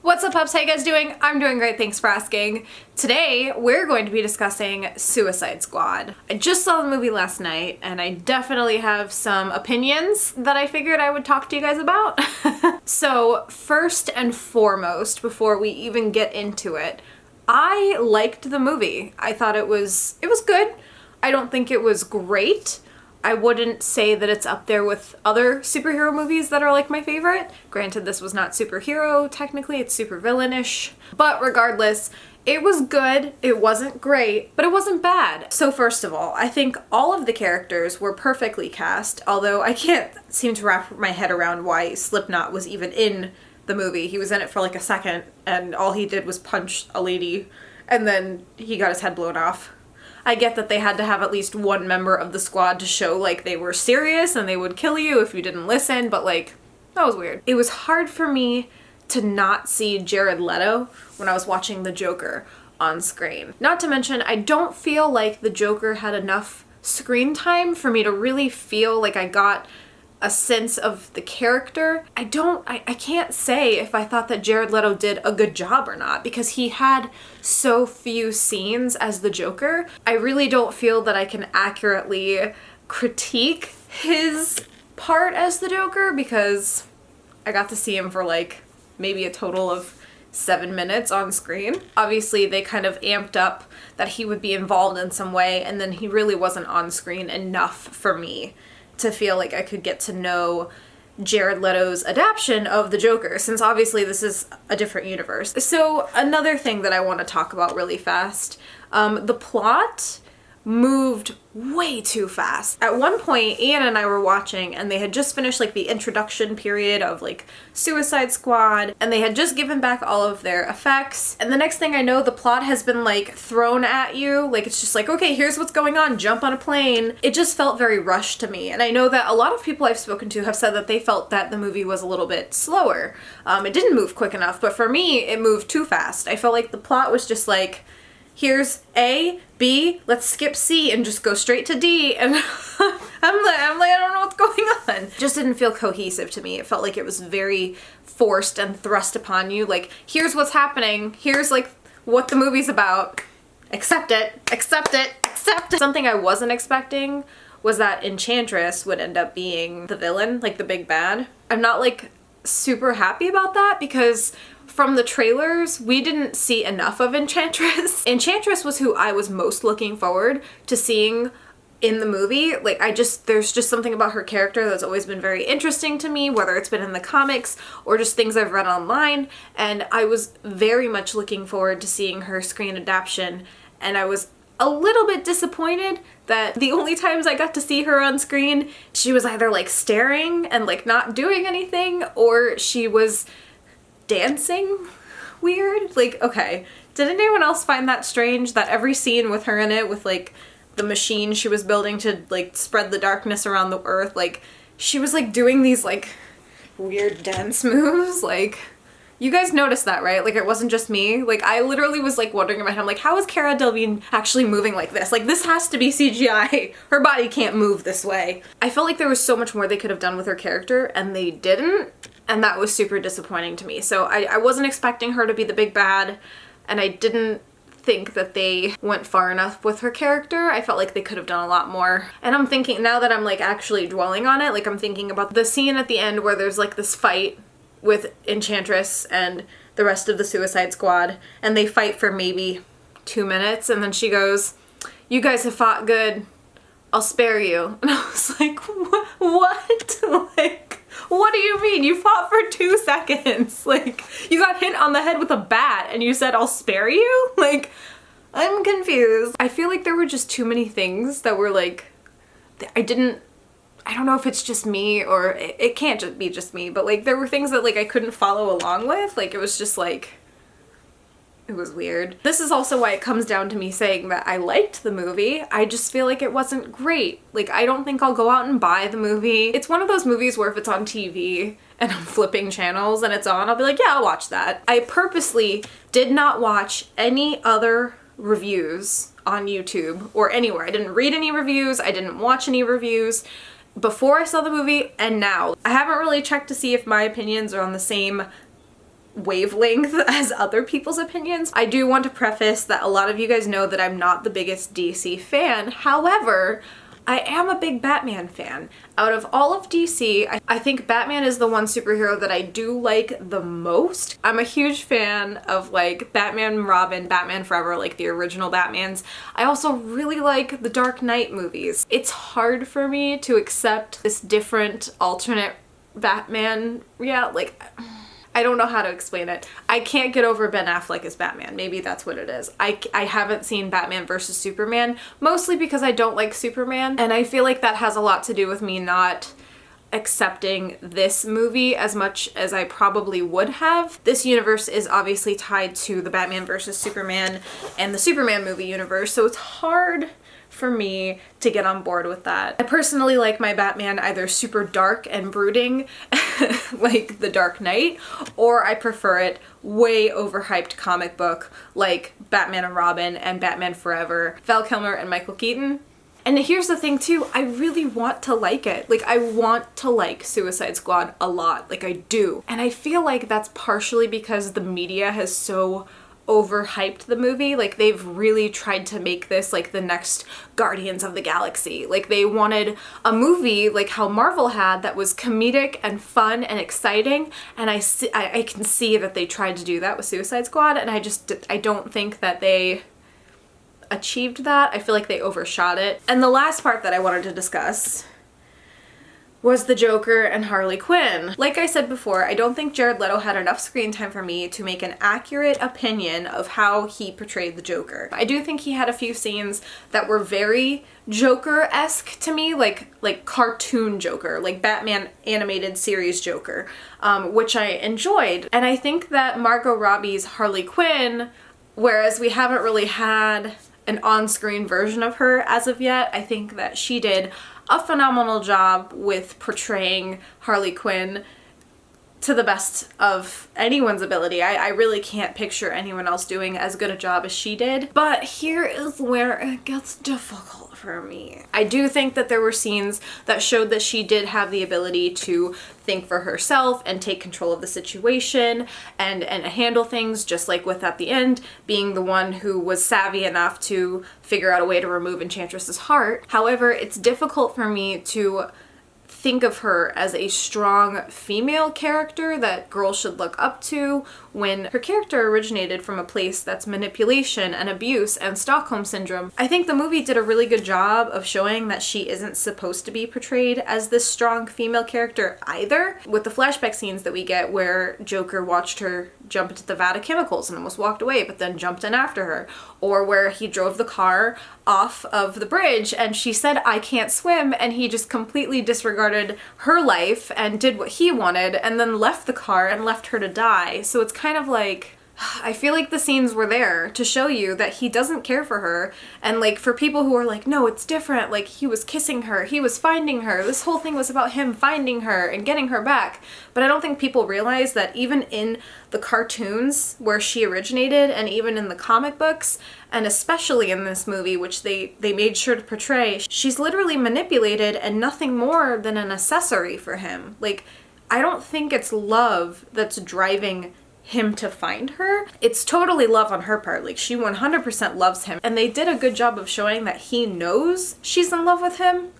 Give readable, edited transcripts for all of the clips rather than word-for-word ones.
What's up, pups? How you guys doing? I'm doing great, thanks for asking. Today, we're going to be discussing Suicide Squad. I just saw the movie last night, and I definitely have some opinions that I figured I would talk to you guys about. So, first and foremost, before we even get into it, I liked the movie. I thought it was good. I don't think it was great. I wouldn't say that it's up there with other superhero movies that are like my favorite. Granted, this was not superhero, technically, it's super villainish. But regardless, it was good, it wasn't great, but it wasn't bad. So first of all, I think all of the characters were perfectly cast, although I can't seem to wrap my head around why Slipknot was even in the movie. He was in it for like a second, and all he did was punch a lady, and then he got his head blown off. I get that they had to have at least one member of the squad to show like they were serious and they would kill you if you didn't listen, but like, that was weird. It was hard for me to not see Jared Leto when I was watching the Joker on screen. Not to mention, I don't feel like the Joker had enough screen time for me to really feel like I got a sense of the character. I can't say if I thought that Jared Leto did a good job or not, because he had so few scenes as the Joker. I really don't feel that I can accurately critique his part as the Joker, because I got to see him for like maybe a total of 7 minutes on screen. Obviously, they kind of amped up that he would be involved in some way, and then he really wasn't on screen enough for me to feel like I could get to know Jared Leto's adaptation of the Joker, since obviously this is a different universe. So another thing that I want to talk about really fast, the plot moved way too fast. At one point, Ian and I were watching, and they had just finished like the introduction period of like Suicide Squad, and they had just given back all of their effects, and the next thing I know, the plot has been like thrown at you. Like, it's just like, okay, here's what's going on, jump on a plane. It just felt very rushed to me, and I know that a lot of people I've spoken to have said that they felt that the movie was a little bit slower. It didn't move quick enough, but for me, it moved too fast. I felt like the plot was just like, here's A, B, let's skip C and just go straight to D, and I'm like, I don't know what's going on. It just didn't feel cohesive to me. It felt like it was very forced and thrust upon you. Like, here's what's happening, here's like what the movie's about. Accept it, accept it, accept it. Something I wasn't expecting was that Enchantress would end up being the villain, like the big bad. I'm not like super happy about that, because from the trailers, we didn't see enough of Enchantress. Enchantress was who I was most looking forward to seeing in the movie. Like, there's just something about her character that's always been very interesting to me, whether it's been in the comics or just things I've read online, and I was very much looking forward to seeing her screen adaptation, and I was a little bit disappointed that the only times I got to see her on screen, she was either like staring and like not doing anything, or she was dancing weird. Like, okay, did anyone else find that strange, that every scene with her in it, with like the machine she was building to like spread the darkness around the earth, like she was like doing these like weird dance moves? Like, you guys noticed that, right? Like, it wasn't just me. Like, I literally was like wondering in my head, I'm like, how is Cara Delevingne actually moving like this? Like, this has to be CGI. Her body can't move this way. I felt like there was so much more they could have done with her character, and they didn't. And that was super disappointing to me. So I wasn't expecting her to be the big bad, and I didn't think that they went far enough with her character. I felt like they could have done a lot more. And I'm thinking, now that I'm like actually dwelling on it, like I'm thinking about the scene at the end where there's like this fight with Enchantress and the rest of the Suicide Squad, and they fight for maybe 2 minutes, and then she goes, "You guys have fought good, I'll spare you." And I was like, what? Like, what do you mean? You fought for 2 seconds. Like, you got hit on the head with a bat and you said, "I'll spare you"? Like, I'm confused. I feel like there were just too many things that were like, I don't know if it's just me, or it can't just be just me, but like there were things that like I couldn't follow along with. Like, it was just like, it was weird. This is also why it comes down to me saying that I liked the movie. I just feel like it wasn't great. Like, I don't think I'll go out and buy the movie. It's one of those movies where if it's on TV and I'm flipping channels and it's on, I'll be like, yeah, I'll watch that. I purposely did not watch any other reviews on YouTube or anywhere. I didn't read any reviews. I didn't watch any reviews before I saw the movie, and now. I haven't really checked to see if my opinions are on the same wavelength as other people's opinions. I do want to preface that a lot of you guys know that I'm not the biggest DC fan. However, I am a big Batman fan. Out of all of DC, I think Batman is the one superhero that I do like the most. I'm a huge fan of like Batman and Robin, Batman Forever, like the original Batmans. I also really like the Dark Knight movies. It's hard for me to accept this different alternate Batman. Yeah, like, I don't know how to explain it. I can't get over Ben Affleck as Batman. Maybe that's what it is. I haven't seen Batman versus Superman, mostly because I don't like Superman, and I feel like that has a lot to do with me not accepting this movie as much as I probably would have. This universe is obviously tied to the Batman versus Superman and the Superman movie universe, so it's hard for me to get on board with that. I personally like my Batman either super dark and brooding like The Dark Knight, or I prefer it way overhyped comic book like Batman and Robin and Batman Forever, Val Kilmer and Michael Keaton. And here's the thing too, I really want to like it. Like, I want to like Suicide Squad a lot, like I do. And I feel like that's partially because the media has so overhyped the movie. Like, they've really tried to make this like the next Guardians of the Galaxy. Like, they wanted a movie like how Marvel had that was comedic and fun and exciting, and I can see that they tried to do that with Suicide Squad, and I don't think that they achieved that. I feel like they overshot it. And the last part that I wanted to discuss was the Joker and Harley Quinn. Like I said before, I don't think Jared Leto had enough screen time for me to make an accurate opinion of how he portrayed the Joker. I do think he had a few scenes that were very Joker-esque to me, like cartoon Joker, like Batman animated series Joker, which I enjoyed. And I think that Margot Robbie's Harley Quinn, whereas we haven't really had an on-screen version of her as of yet, I think that she did a phenomenal job with portraying Harley Quinn to the best of anyone's ability. I really can't picture anyone else doing as good a job as she did. But here is where it gets difficult for me. I do think that there were scenes that showed that she did have the ability to think for herself and take control of the situation and handle things, just like with at the end being the one who was savvy enough to figure out a way to remove Enchantress's heart. However, it's difficult for me to think of her as a strong female character that girls should look up to when her character originated from a place that's manipulation and abuse and Stockholm Syndrome. I think the movie did a really good job of showing that she isn't supposed to be portrayed as this strong female character either, with the flashback scenes that we get where Joker watched her jump into the vat of chemicals and almost walked away but then jumped in after her, or where he drove the car off of the bridge and she said, "I can't swim," and he just completely disregarded her life and did what he wanted and then left the car and left her to die. So it's kind of like, I feel like the scenes were there to show you that he doesn't care for her, and like for people who are like, no, it's different, like he was kissing her, he was finding her, this whole thing was about him finding her and getting her back. But I don't think people realize that even in the cartoons where she originated and even in the comic books, and especially in this movie, which they made sure to portray, she's literally manipulated and nothing more than an accessory for him. Like, I don't think it's love that's driving him to find her. It's totally love on her part. Like, she 100% loves him, and they did a good job of showing that he knows she's in love with him,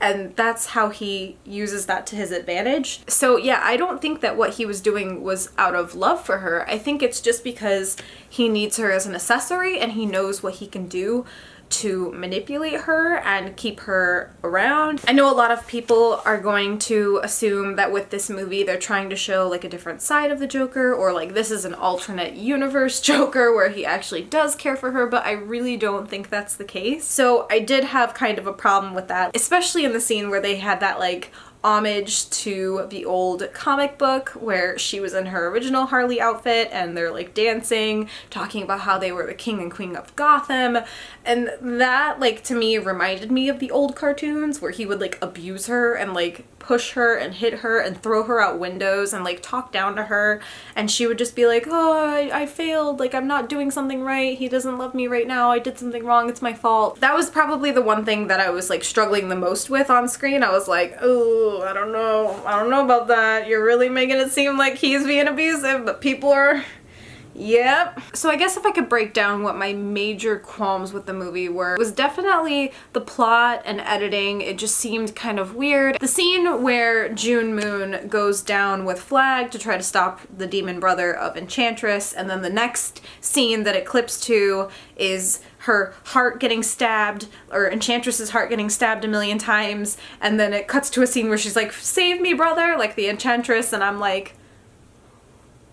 and that's how he uses that to his advantage. So yeah, I don't think that what he was doing was out of love for her. I think it's just because he needs her as an accessory and he knows what he can do to manipulate her and keep her around. I know a lot of people are going to assume that with this movie they're trying to show like a different side of the Joker, or like this is an alternate universe Joker where he actually does care for her, but I really don't think that's the case. So I did have kind of a problem with that, especially in the scene where they had that like homage to the old comic book where she was in her original Harley outfit and they're like dancing, talking about how they were the king and queen of Gotham, and that like to me reminded me of the old cartoons where he would like abuse her and like push her and hit her and throw her out windows and like talk down to her, and she would just be like, oh, I failed, like I'm not doing something right, he doesn't love me right now, I did something wrong, it's my fault. That was probably the one thing that I was like struggling the most with on screen. I was like, oh, I don't know about that. You're really making it seem like he's being abusive, but people are... Yep. So I guess if I could break down what my major qualms with the movie were, it was definitely the plot and editing. It just seemed kind of weird. The scene where June Moon goes down with Flag to try to stop the demon brother of Enchantress, and then the next scene that it clips to is her heart getting stabbed, or Enchantress's heart getting stabbed a million times, and then it cuts to a scene where she's like, save me, brother, like the Enchantress, and I'm like,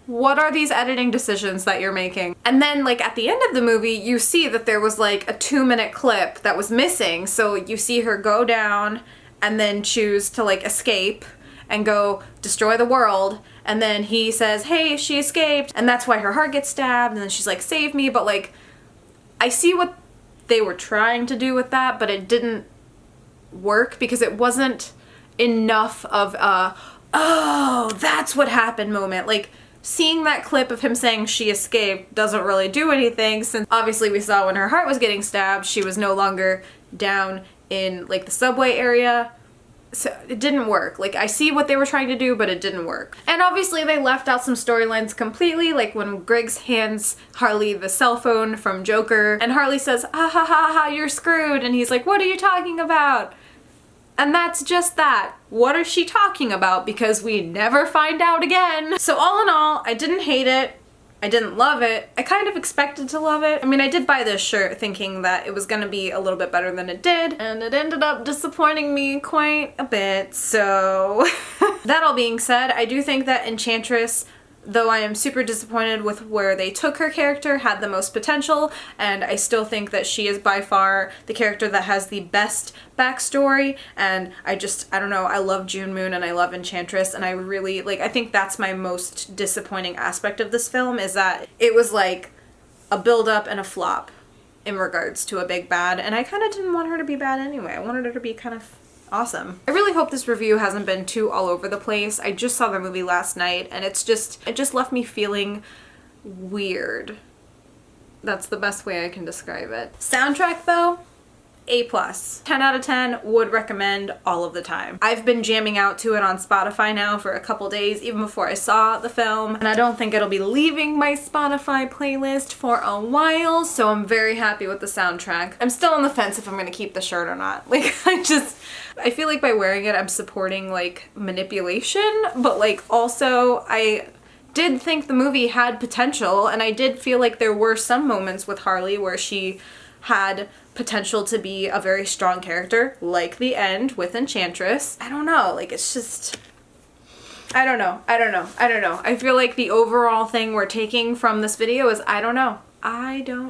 what are these editing decisions that you're making? And then like at the end of the movie, you see that there was like a 2-minute clip that was missing. So you see her go down and then choose to like escape and go destroy the world. And then he says, hey, she escaped. And that's why her heart gets stabbed. And then she's like, save me. But like, I see what they were trying to do with that, but it didn't work because it wasn't enough of a, oh, that's what happened moment. Like, seeing that clip of him saying she escaped doesn't really do anything, since obviously we saw when her heart was getting stabbed, she was no longer down in like the subway area. So it didn't work. Like, I see what they were trying to do, but it didn't work. And obviously they left out some storylines completely, like when Griggs hands Harley the cell phone from Joker, and Harley says, ha ha ha ha, you're screwed, and he's like, what are you talking about? And that's just that. What is she talking about? Because we never find out again. So all in all, I didn't hate it. I didn't love it. I kind of expected to love it. I mean, I did buy this shirt thinking that it was gonna be a little bit better than it did, and it ended up disappointing me quite a bit, so... That all being said, I do think that Enchantress, though I am super disappointed with where they took her character, had the most potential, and I still think that she is by far the character that has the best backstory, and I don't know, I love June Moon and I love Enchantress, and I really, like, I think that's my most disappointing aspect of this film, is that it was like a build-up and a flop in regards to a big bad, and I kind of didn't want her to be bad anyway. I wanted her to be kind of awesome. I really hope this review hasn't been too all over the place. I just saw the movie last night and it just left me feeling weird. That's the best way I can describe it. Soundtrack though, A+. 10 out of 10, would recommend all of the time. I've been jamming out to it on Spotify now for a couple days, even before I saw the film, and I don't think it'll be leaving my Spotify playlist for a while, so I'm very happy with the soundtrack. I'm still on the fence if I'm gonna keep the shirt or not. Like, I feel like by wearing it, I'm supporting like manipulation, but like also I did think the movie had potential, and I did feel like there were some moments with Harley where she had potential to be a very strong character, like the end with Enchantress. I don't know, like it's just, I don't know. I feel like the overall thing we're taking from this video is I don't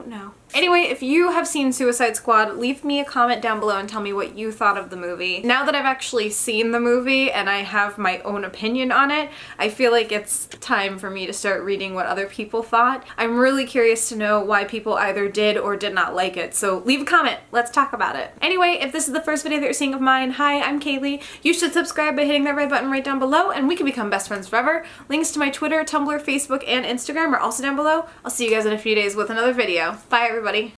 know. Anyway, if you have seen Suicide Squad, leave me a comment down below and tell me what you thought of the movie. Now that I've actually seen the movie and I have my own opinion on it, I feel like it's time for me to start reading what other people thought. I'm really curious to know why people either did or did not like it, so leave a comment. Let's talk about it. Anyway, if this is the first video that you're seeing of mine, hi, I'm Kayleigh. You should subscribe by hitting that red button right down below and we can become best friends forever. Links to my Twitter, Tumblr, Facebook, and Instagram are also down below. I'll see you guys in a few days with another video. Bye, everybody.